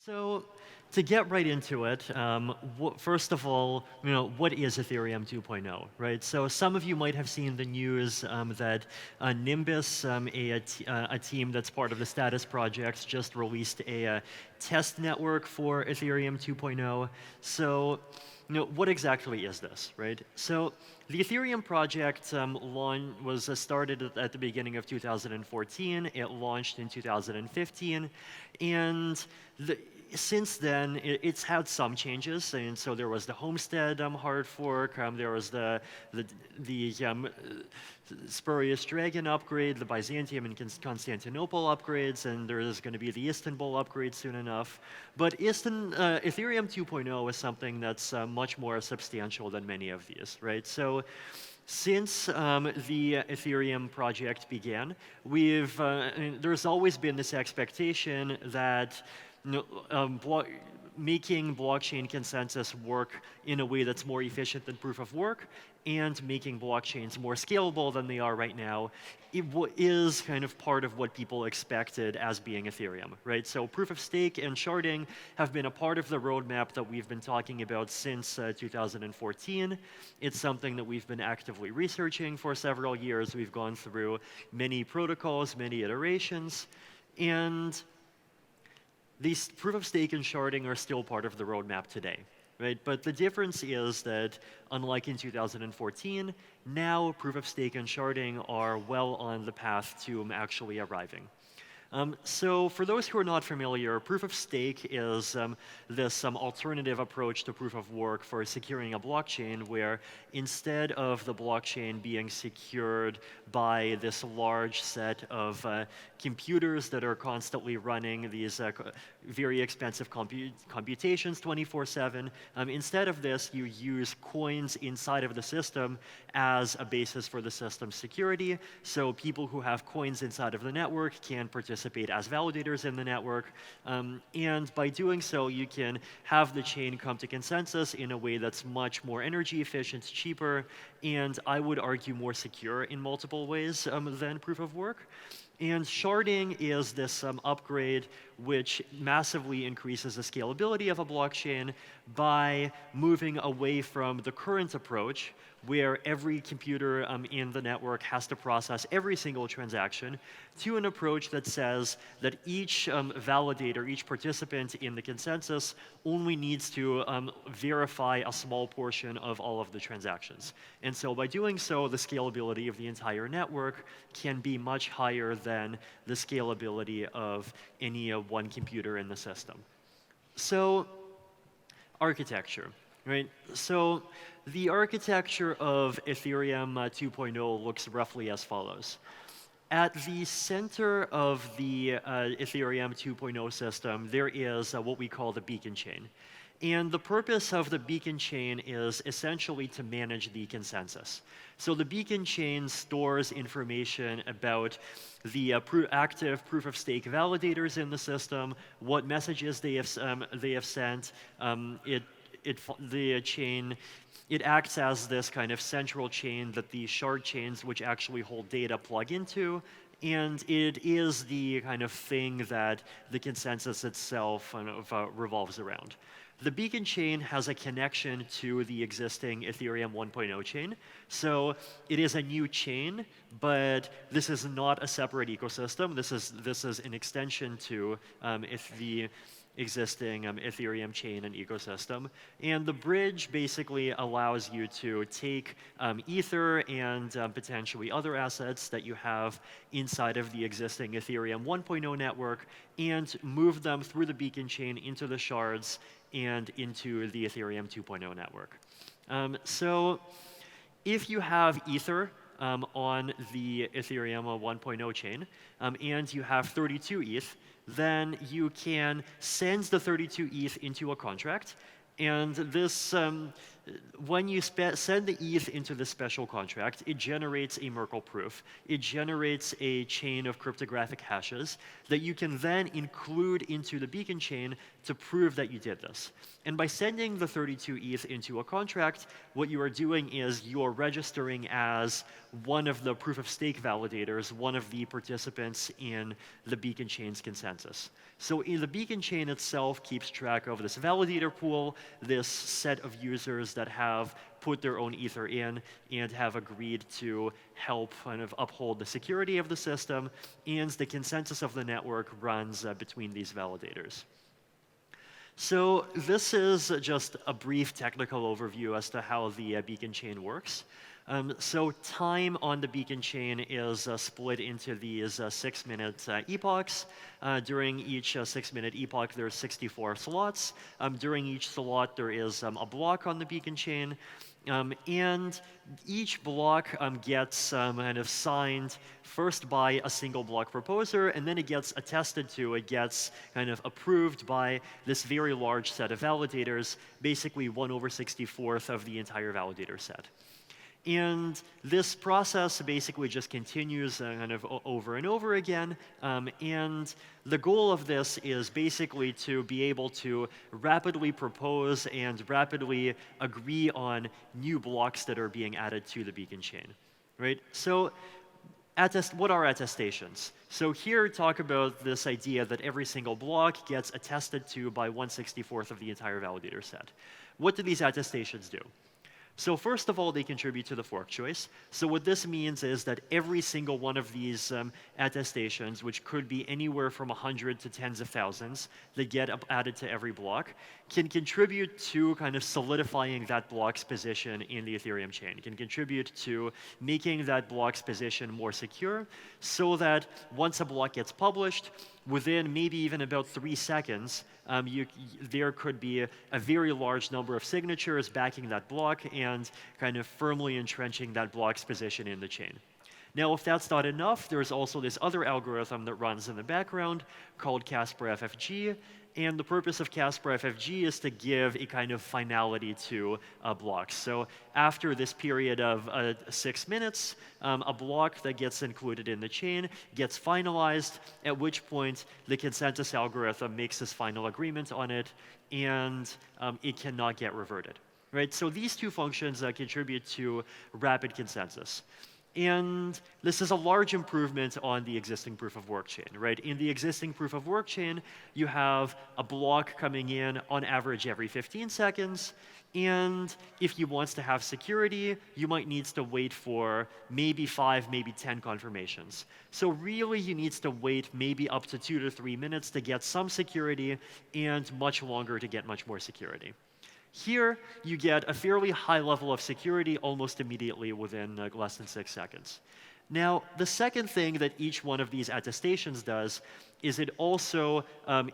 So to get right into it, first of all, what is Ethereum 2.0, right? So some of you might have seen the news that Nimbus, a team that's part of the Status projects, just released a test network for Ethereum 2.0. So what exactly is this, right? So the Ethereum project was started at the beginning of 2014. It launched in 2015, and since then, it's had some changes. And so there was the Homestead hard fork. There was the Spurious Dragon upgrade, the Byzantium and Constantinople upgrades, and there is going to be the Istanbul upgrade soon enough. But Ethereum 2.0 is something that's much more substantial than many of these, right? So since the Ethereum project began, there's always been this expectation that making blockchain consensus work in a way that's more efficient than proof of work and making blockchains more scalable than they are right now is kind of part of what people expected as being Ethereum, right? So proof of stake and sharding have been a part of the roadmap that we've been talking about since 2014. It's something that we've been actively researching for several years. We've gone through many protocols, many iterations, and these proof of stake and sharding are still part of the roadmap today, right? But the difference is that, unlike in 2014, now proof of stake and sharding are well on the path to actually arriving. So for those who are not familiar, proof of stake is this alternative approach to proof of work for securing a blockchain, where instead of the blockchain being secured by this large set of computers that are constantly running these very expensive computations 24/7, instead of this, you use coins inside of the system as a basis for the system's security. So people who have coins inside of the network can participate as validators in the network. And by doing so, you can have the chain come to consensus in a way that's much more energy efficient, cheaper, and I would argue more secure in multiple ways than proof of work. And sharding is this upgrade which massively increases the scalability of a blockchain by moving away from the current approach, where every computer in the network has to process every single transaction, to an approach that says that each validator, each participant in the consensus, only needs to verify a small portion of all of the transactions. And so by doing so, the scalability of the entire network can be much higher than the scalability of any one computer in the system. So architecture, right? So the architecture of Ethereum 2.0 looks roughly as follows. At the center of the Ethereum 2.0 system, there is what we call the beacon chain. And the purpose of the beacon chain is essentially to manage the consensus. So the beacon chain stores information about the active proof of stake validators in the system, what messages they have sent. It acts as this kind of central chain that the shard chains, which actually hold data, plug into, and it is the kind of thing that the consensus itself revolves around. The beacon chain has a connection to the existing Ethereum 1.0 chain. So it is a new chain, but this is not a separate ecosystem. This is an extension to the existing Ethereum chain and ecosystem. And the bridge basically allows you to take Ether and potentially other assets that you have inside of the existing Ethereum 1.0 network and move them through the beacon chain into the shards and into the Ethereum 2.0 network. So if you have Ether on the Ethereum 1.0 chain, and you have 32 ETH, then you can send the 32 ETH into a contract. And this when you send the ETH into the special contract, it generates a Merkle proof. It generates a chain of cryptographic hashes that you can then include into the beacon chain to prove that you did this. And by sending the 32 ETH into a contract, what you are doing is you're registering as one of the proof of stake validators, one of the participants in the beacon chain's consensus. So the beacon chain itself keeps track of this validator pool, this set of users that have put their own Ether in and have agreed to help kind of uphold the security of the system, and the consensus of the network runs between these validators. So this is just a brief technical overview as to how the beacon chain works. So time on the beacon chain is split into these 6-minute epochs. During each 6-minute epoch, there's 64 slots. During each slot, there is a block on the beacon chain. And each block gets kind of signed first by a single block proposer, and then it gets attested to, it gets kind of approved by this very large set of validators, basically 1/64 of the entire validator set. And this process basically just continues kind of over and over again. And the goal of this is basically to be able to rapidly propose and rapidly agree on new blocks that are being added to the beacon chain, right? So what are attestations? So here talk about this idea that every single block gets attested to by 1/64 of the entire validator set. What do these attestations do? So first of all, they contribute to the fork choice. So what this means is that every single one of these attestations, which could be anywhere from 100 to tens of thousands that get added to every block, can contribute to kind of solidifying that block's position in the Ethereum chain. It can contribute to making that block's position more secure so that once a block gets published, within maybe even about 3 seconds, there could be a very large number of signatures backing that block and kind of firmly entrenching that block's position in the chain. Now, if that's not enough, there's also this other algorithm that runs in the background called Casper FFG. And the purpose of Casper FFG is to give a kind of finality to blocks. So after this period of 6 minutes, a block that gets included in the chain gets finalized, at which point the consensus algorithm makes this final agreement on it, and it cannot get reverted. Right? So these two functions contribute to rapid consensus. And this is a large improvement on the existing proof of work chain, right? In the existing proof of work chain, you have a block coming in on average every 15 seconds. And if you want to have security, you might need to wait for maybe 5, maybe 10 confirmations. So really, you need to wait maybe up to 2 to 3 minutes to get some security and much longer to get much more security. Here, you get a fairly high level of security almost immediately within less than 6 seconds. Now, the second thing that each one of these attestations does is it also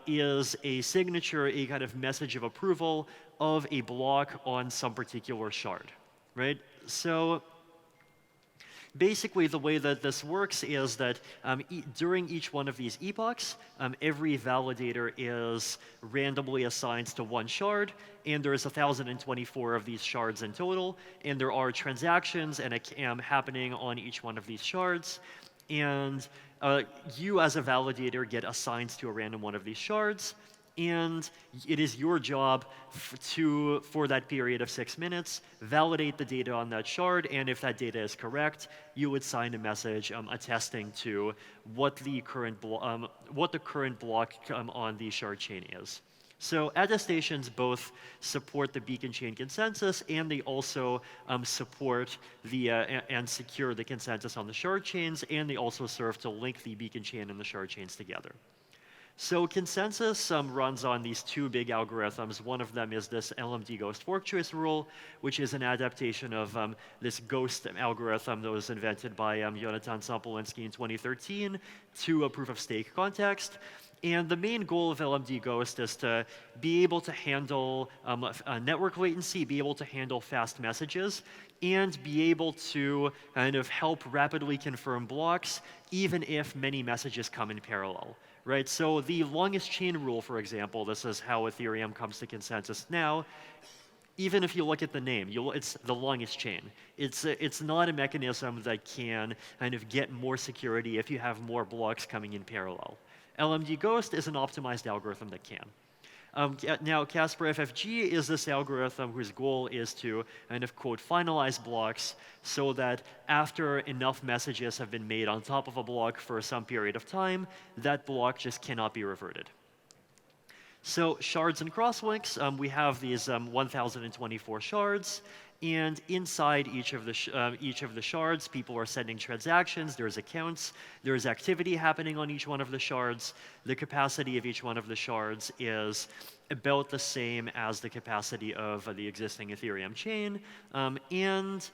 is a signature, a kind of message of approval of a block on some particular shard, right? So basically, the way that this works is that during each one of these epochs, every validator is randomly assigned to one shard, and there's 1,024 of these shards in total, and there are transactions and a CAM happening on each one of these shards, and you as a validator get assigned to a random one of these shards, and it is your job for that period of 6 minutes, validate the data on that shard, and if that data is correct, you would sign a message attesting to what the current block on the shard chain is. So attestations both support the beacon chain consensus, and they also support and secure the consensus on the shard chains, and they also serve to link the beacon chain and the shard chains together. So consensus runs on these two big algorithms. One of them is this LMD ghost fork choice rule, which is an adaptation of this ghost algorithm that was invented by Jonathan Sampolinsky in 2013 to a proof of stake context. And the main goal of LMD Ghost is to be able to handle network latency, be able to handle fast messages, and be able to kind of help rapidly confirm blocks, even if many messages come in parallel. Right, so the longest chain rule, for example, this is how Ethereum comes to consensus now. even if you look at the name, it's the longest chain. It's not a mechanism that can kind of get more security if you have more blocks coming in parallel. LMD Ghost is an optimized algorithm that can. Now, Casper FFG is this algorithm whose goal is to kind of, quote, finalize blocks so that after enough messages have been made on top of a block for some period of time, that block just cannot be reverted. So shards and crosslinks, we have these 1,024 shards, and inside each of the shards, people are sending transactions, there's accounts, there's activity happening on each one of the shards. The capacity of each one of the shards is about the same as the capacity of the existing Ethereum chain. And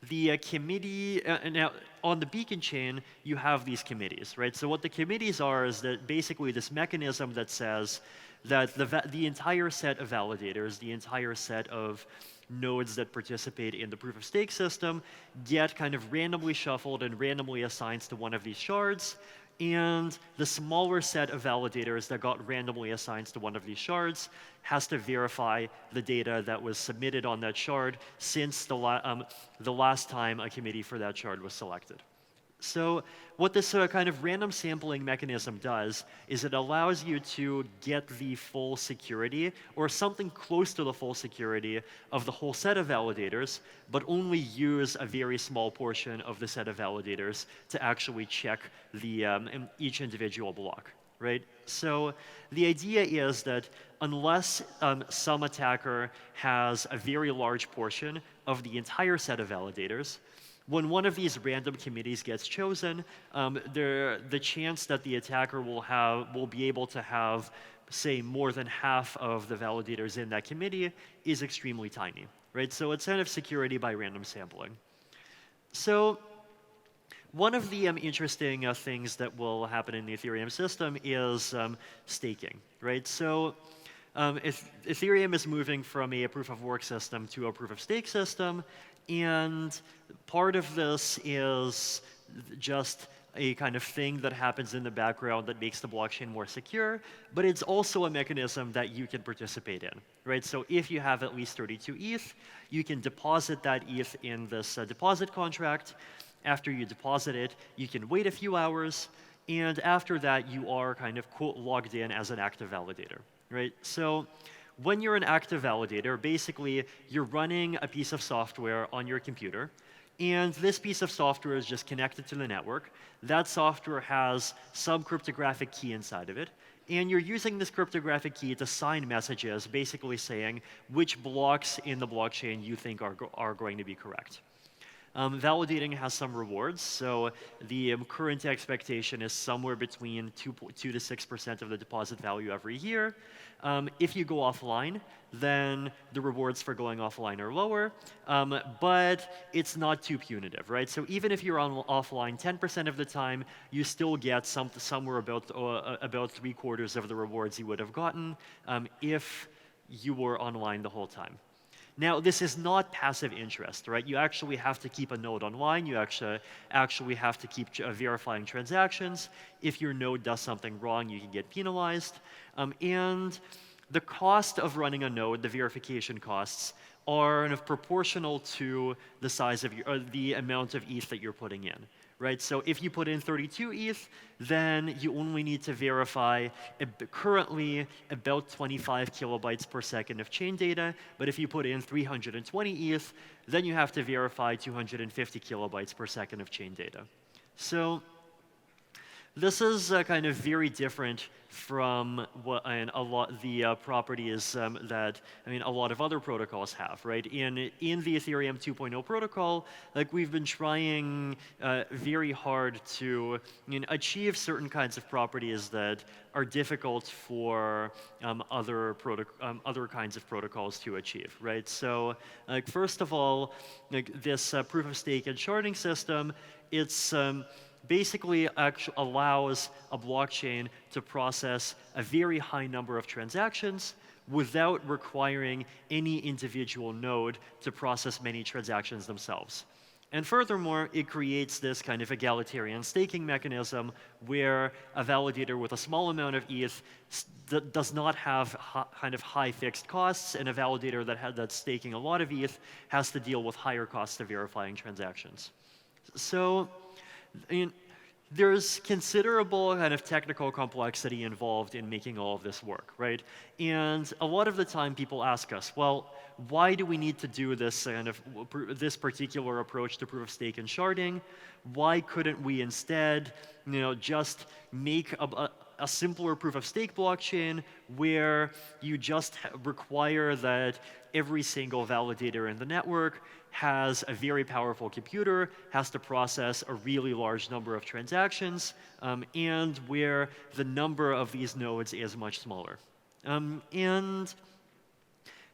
the committee, now on the beacon chain, you have these committees, right? So what the committees are is that basically this mechanism that says that the entire set of validators, the entire set of nodes that participate in the proof of stake system get kind of randomly shuffled and randomly assigned to one of these shards. And the smaller set of validators that got randomly assigned to one of these shards has to verify the data that was submitted on that shard since the last time a committee for that shard was selected. So what this kind of random sampling mechanism does is it allows you to get the full security, or something close to the full security, of the whole set of validators, but only use a very small portion of the set of validators to actually check each individual block, right? So the idea is that unless some attacker has a very large portion of the entire set of validators, when one of these random committees gets chosen, the chance that the attacker will be able to have, say, more than half of the validators in that committee is extremely tiny, right? So it's kind of security by random sampling. So one of the interesting things that will happen in the Ethereum system is staking, right? So Ethereum is moving from a proof of work system to a proof of stake system. And part of this is just a kind of thing that happens in the background that makes the blockchain more secure, but it's also a mechanism that you can participate in, right? So if you have at least 32 ETH, you can deposit that ETH in this deposit contract. After you deposit it, you can wait a few hours, and after that, you are kind of, quote, logged in as an active validator, right? So when you're an active validator, basically, you're running a piece of software on your computer, and this piece of software is just connected to the network. That software has some cryptographic key inside of it, and you're using this cryptographic key to sign messages, basically saying which blocks in the blockchain you think are going to be correct. Validating has some rewards, so the current expectation is somewhere between 2 to 6% of the deposit value every year. If you go offline, then the rewards for going offline are lower, but it's not too punitive, right? So even if you're offline 10% of the time, you still get somewhere about 3/4 of the rewards you would have gotten if you were online the whole time. Now, this is not passive interest, right? You actually have to keep a node online. You actually have to keep verifying transactions. If your node does something wrong, you can get penalized. And the cost of running a node, the verification costs, are kind of proportional to the size of the amount of ETH that you're putting in, right? So if you put in 32 ETH, then you only need to verify currently about 25 kilobytes per second of chain data. But if you put in 320 ETH, then you have to verify 250 kilobytes per second of chain data. So this is kind of very different from what the properties that a lot of other protocols have, right? In the Ethereum 2.0 protocol, like we've been trying very hard to achieve certain kinds of properties that are difficult for other kinds of protocols to achieve, right? So, like first of all, like this proof of stake and sharding system, it's basically allows a blockchain to process a very high number of transactions without requiring any individual node to process many transactions themselves. And furthermore, it creates this kind of egalitarian staking mechanism where a validator with a small amount of ETH does not have kind of high fixed costs, and a validator that's staking a lot of ETH has to deal with higher costs of verifying transactions. So, there's considerable kind of technical complexity involved in making all of this work, right? And a lot of the time people ask us, well, why do we need to do this this particular approach to proof of stake and sharding? Why couldn't we instead, just make a simpler proof of stake blockchain where you just require that every single validator in the network has a very powerful computer, has to process a really large number of transactions, and where the number of these nodes is much smaller. And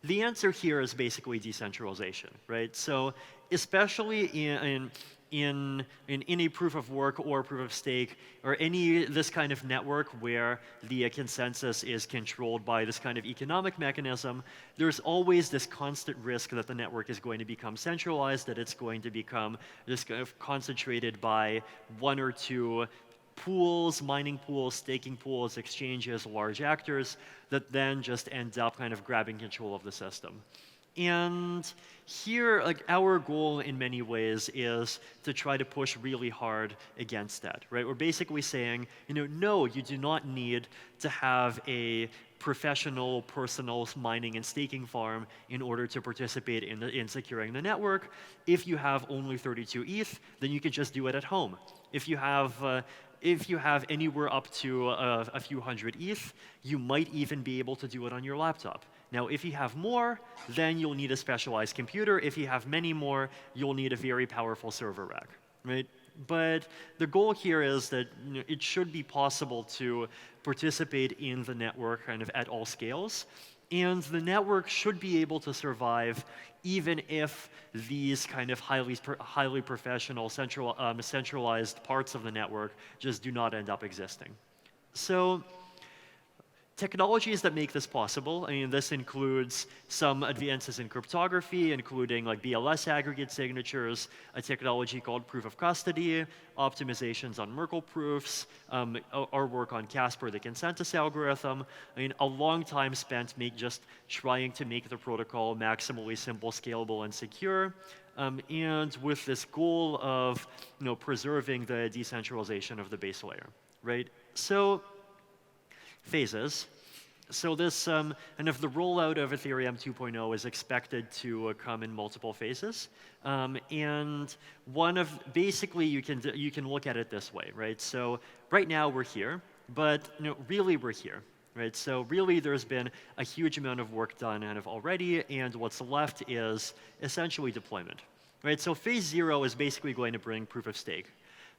the answer here is basically decentralization, right? So especially in any proof of work or proof of stake or this kind of network where the consensus is controlled by this kind of economic mechanism, there's always this constant risk that the network is going to become centralized, that it's going to become just kind of concentrated by one or two pools, mining pools, staking pools, exchanges, large actors that then just end up kind of grabbing control of the system. And here, our goal in many ways is to try to push really hard against that, right? We're basically saying, no, you do not need to have a professional, personal mining and staking farm in order to participate in securing the network. If you have only 32 ETH, then you can just do it at home. If you have anywhere up to a few hundred ETH, you might even be able to do it on your laptop. Now, if you have more, then you'll need a specialized computer. If you have many more, you'll need a very powerful server rack, right? But the goal here is that it should be possible to participate in the network kind of at all scales. And the network should be able to survive even if these kind of highly professional centralized parts of the network just do not end up existing. So technologies that make this possible, this includes some advances in cryptography, including BLS aggregate signatures, a technology called proof of custody, optimizations on Merkle proofs, our work on Casper, the consensus algorithm. A long time spent just trying to make the protocol maximally simple, scalable, and secure, and with this goal of preserving the decentralization of the base layer, right? So, phases. So this kind of the rollout of Ethereum 2.0 is expected to come in multiple phases, and basically you can look at it this way, right? So right now we're here, but really we're here, right? So really there's been a huge amount of work done kind of already, and what's left is essentially deployment, right? So phase 0 is basically going to bring proof of stake.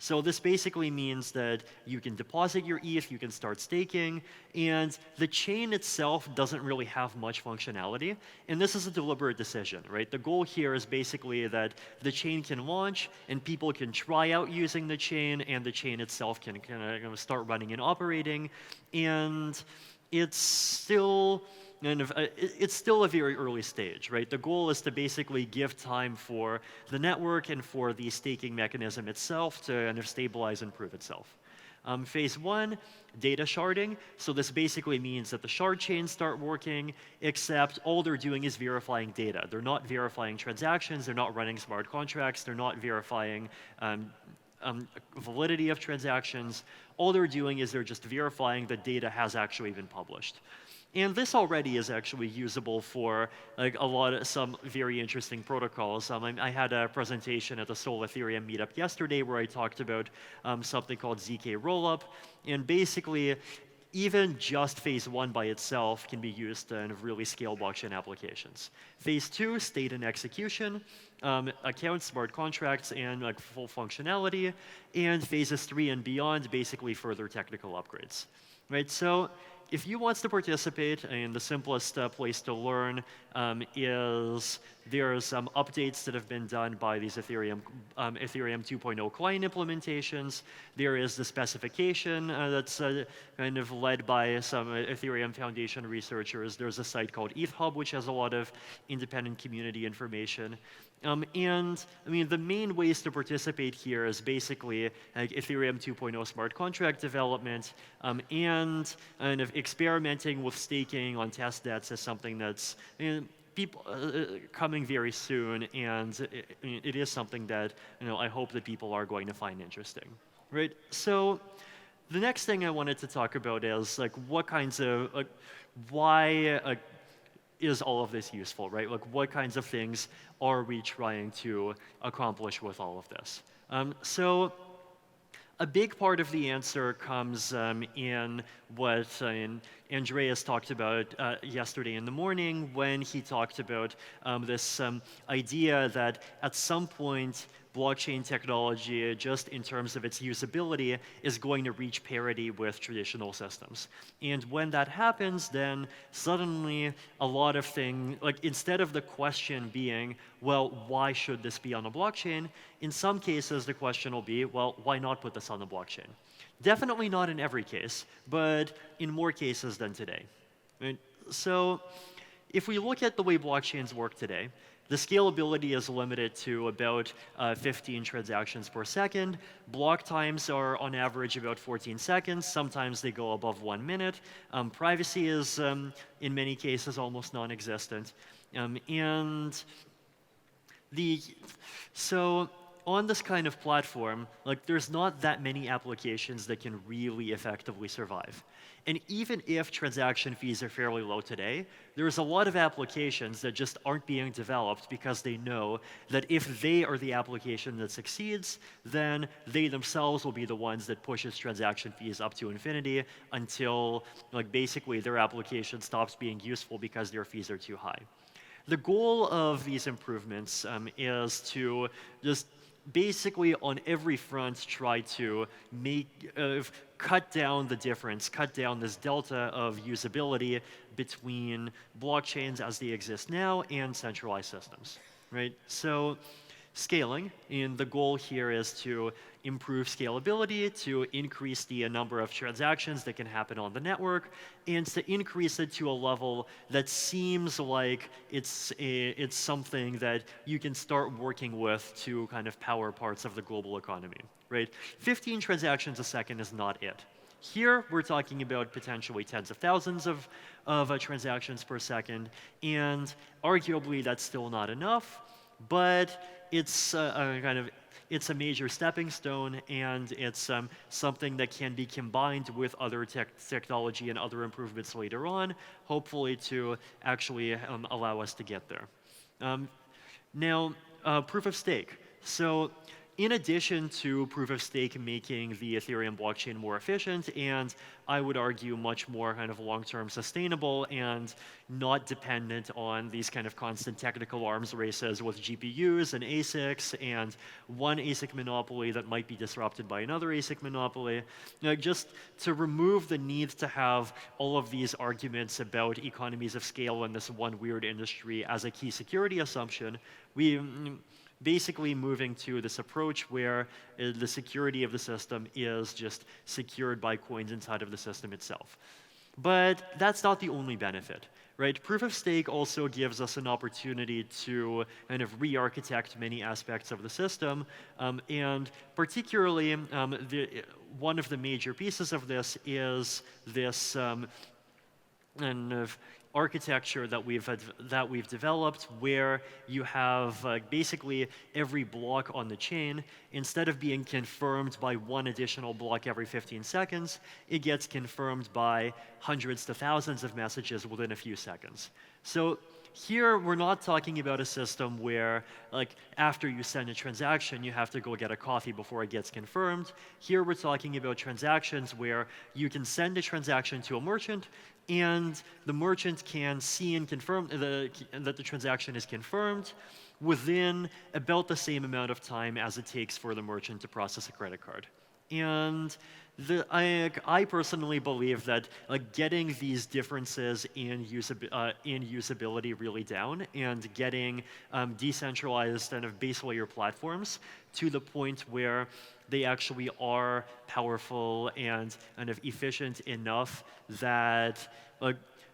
So this basically means that you can deposit your ETH, you can start staking, and the chain itself doesn't really have much functionality. And this is a deliberate decision, right? The goal here is basically that the chain can launch and people can try out using the chain, and the chain itself can kind of start running and operating. And it's still it's still a very early stage, right? The goal is to basically give time for the network and for the staking mechanism itself to kind of stabilize and prove itself. Phase 1, data sharding. So this basically means that the shard chains start working, except all they're doing is verifying data. They're not verifying transactions, they're not running smart contracts, they're not verifying validity of transactions. All they're doing is they're just verifying that data has actually been published. And this already is actually usable for some very interesting protocols. I had a presentation at the Sol Ethereum meetup yesterday where I talked about something called ZK Rollup, and basically even just phase 1 by itself can be used to really scale blockchain applications. Phase 2, state and execution, accounts, smart contracts, and full functionality, and phases 3 and beyond, basically further technical upgrades. Right, so if you want to participate, the simplest place to learn is there's some updates that have been done by these Ethereum 2.0 client implementations. There is the specification that's kind of led by some Ethereum Foundation researchers. There's a site called ETHHub, which has a lot of independent community information. And I mean, the main ways to participate here is basically like Ethereum 2.0 smart contract development, and kind of experimenting with staking on test nets is something that's people coming very soon, and it is something that I hope that people are going to find interesting, right? So the next thing I wanted to talk about is like what kinds of why is all of this useful, right? Like what kinds of things are we trying to accomplish with all of this? So a big part of the answer comes in what Andreas talked about yesterday in the morning when he talked about this idea that at some point blockchain technology, just in terms of its usability, is going to reach parity with traditional systems. And when that happens, then suddenly a lot of things, like instead of the question being, well, why should this be on a blockchain? In some cases, the question will be, well, why not put this on the blockchain? Definitely not in every case, but in more cases than today. Right? So if we look at the way blockchains work today, the scalability is limited to about 15 transactions per second. Block times are on average about 14 seconds. Sometimes they go above 1 minute. Privacy is, in many cases, almost non-existent. So on this kind of platform, like there's not that many applications that can really effectively survive. And even if transaction fees are fairly low today, there's a lot of applications that just aren't being developed because they know that if they are the application that succeeds, then they themselves will be the ones that pushes transaction fees up to infinity until like basically their application stops being useful because their fees are too high. The goal of these improvements is to just basically on every front try to cut down the difference, cut down this delta of usability between blockchains as they exist now and centralized systems, right? So scaling, and the goal here is to improve scalability, to increase the number of transactions that can happen on the network, and to increase it to a level that seems like it's something that you can start working with to kind of power parts of the global economy, right? 15 transactions a second is not it. Here, we're talking about potentially tens of thousands of transactions per second, and arguably that's still not enough, but it's it's a major stepping stone, and it's something that can be combined with other technology and other improvements later on, hopefully to actually allow us to get there. Now, proof of stake. So in addition to proof of stake making the Ethereum blockchain more efficient, and I would argue much more kind of long-term sustainable and not dependent on these kind of constant technical arms races with GPUs and ASICs and one ASIC monopoly that might be disrupted by another ASIC monopoly, just to remove the need to have all of these arguments about economies of scale in this one weird industry as a key security assumption, we basically moving to this approach where the security of the system is just secured by coins inside of the system itself. But that's not the only benefit, right? Proof of stake also gives us an opportunity to kind of re-architect many aspects of the system, and particularly one of the major pieces of this is this kind of architecture that we've developed, where you have basically every block on the chain, instead of being confirmed by one additional block every 15 seconds, it gets confirmed by hundreds to thousands of messages within a few seconds. So here, we're not talking about a system where, like, after you send a transaction, you have to go get a coffee before it gets confirmed. Here, we're talking about transactions where you can send a transaction to a merchant, and the merchant can see and confirm that the transaction is confirmed within about the same amount of time as it takes for the merchant to process a credit card. And I personally believe that getting these differences in usability really down and getting decentralized kind of base layer platforms to the point where they actually are powerful and kind of efficient enough that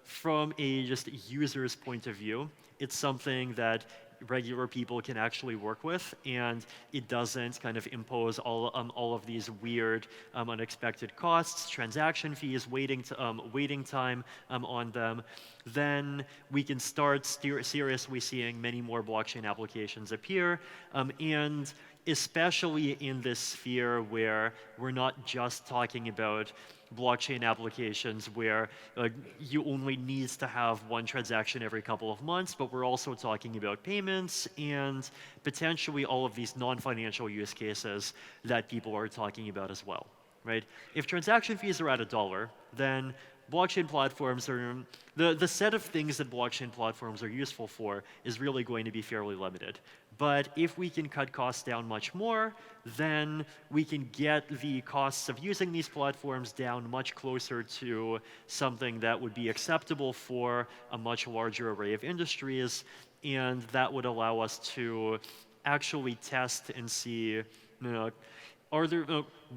from a just user's point of view, it's something that regular people can actually work with, and it doesn't kind of impose all of these weird unexpected costs, transaction fees, waiting time on them, then we can start seriously seeing many more blockchain applications appear, and especially in this sphere where we're not just talking about blockchain applications where you only need to have one transaction every couple of months, but we're also talking about payments and potentially all of these non-financial use cases that people are talking about as well, right? If transaction fees are at $1, then blockchain platforms are, the set of things that blockchain platforms are useful for is really going to be fairly limited. But if we can cut costs down much more, then we can get the costs of using these platforms down much closer to something that would be acceptable for a much larger array of industries, and that would allow us to actually test and see, are there,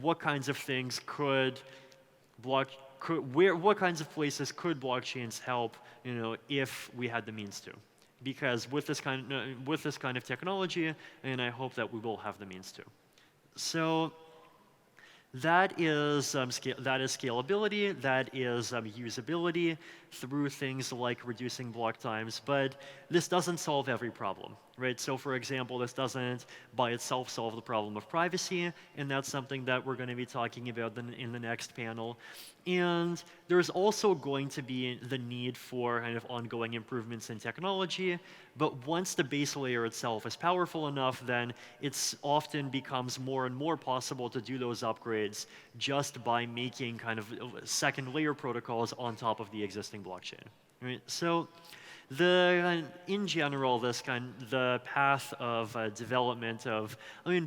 what kinds of things could what kinds of places could blockchains help, if we had the means to? Because with this kind of technology, and I hope that we will have the means to. So that is scalability, that is usability through things like reducing block times, but this doesn't solve every problem, right? So for example, this doesn't by itself solve the problem of privacy, and that's something that we're going to be talking about in the next panel. And there's also going to be the need for kind of ongoing improvements in technology, but once the base layer itself is powerful enough, then it's often becomes more and more possible to do those upgrades just by making kind of second layer protocols on top of the existing blockchain, right? So in general, the path of development of,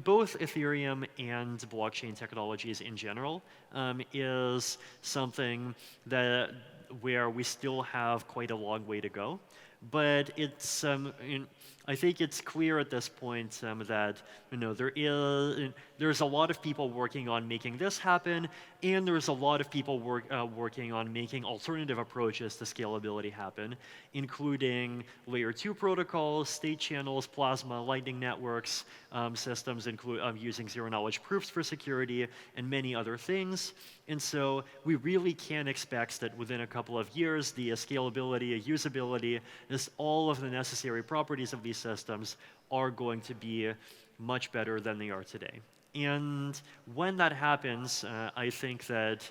both Ethereum and blockchain technologies in general is something where we still have quite a long way to go. But it's, I think it's clear at this point that there's a lot of people working on making this happen, and there's a lot of people working on making alternative approaches to scalability happen, including layer 2 protocols, state channels, plasma, lightning networks, systems using zero-knowledge proofs for security, and many other things. And so we really can expect that within a couple of years, the scalability, usability, all of the necessary properties of these systems are going to be much better than they are today. And when that happens, I think that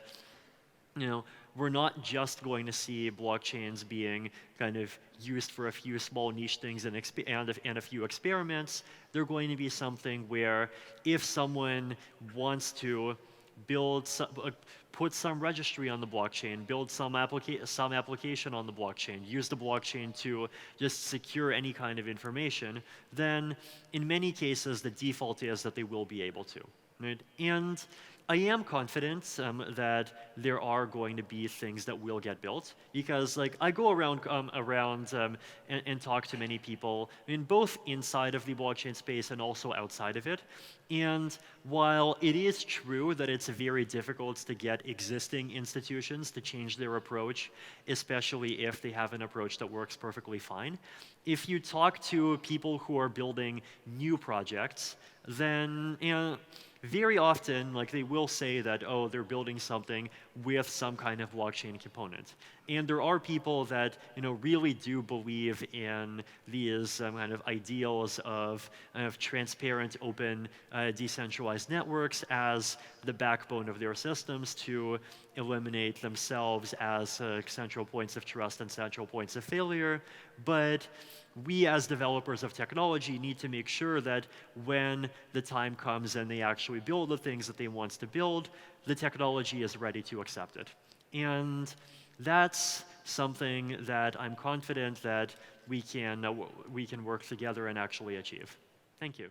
we're not just going to see blockchains being kind of used for a few small niche things and a few experiments. They're going to be something where if someone wants to put some registry on the blockchain, build some application on the blockchain, use the blockchain to just secure any kind of information, then in many cases the default is that they will be able to, right? And I am confident that there are going to be things that will get built, because I go around and talk to many people, both inside of the blockchain space and also outside of it. And while it is true that it's very difficult to get existing institutions to change their approach, especially if they have an approach that works perfectly fine, if you talk to people who are building new projects, then very often, they will say that, oh, they're building something with some kind of blockchain component. And there are people that, really do believe in these kind of ideals of transparent, open, decentralized networks as the backbone of their systems to eliminate themselves as central points of trust and central points of failure. But we as developers of technology need to make sure that when the time comes and they actually build the things that they want to build, the technology is ready to accept it. And that's something that I'm confident that we can work together and actually achieve. Thank you.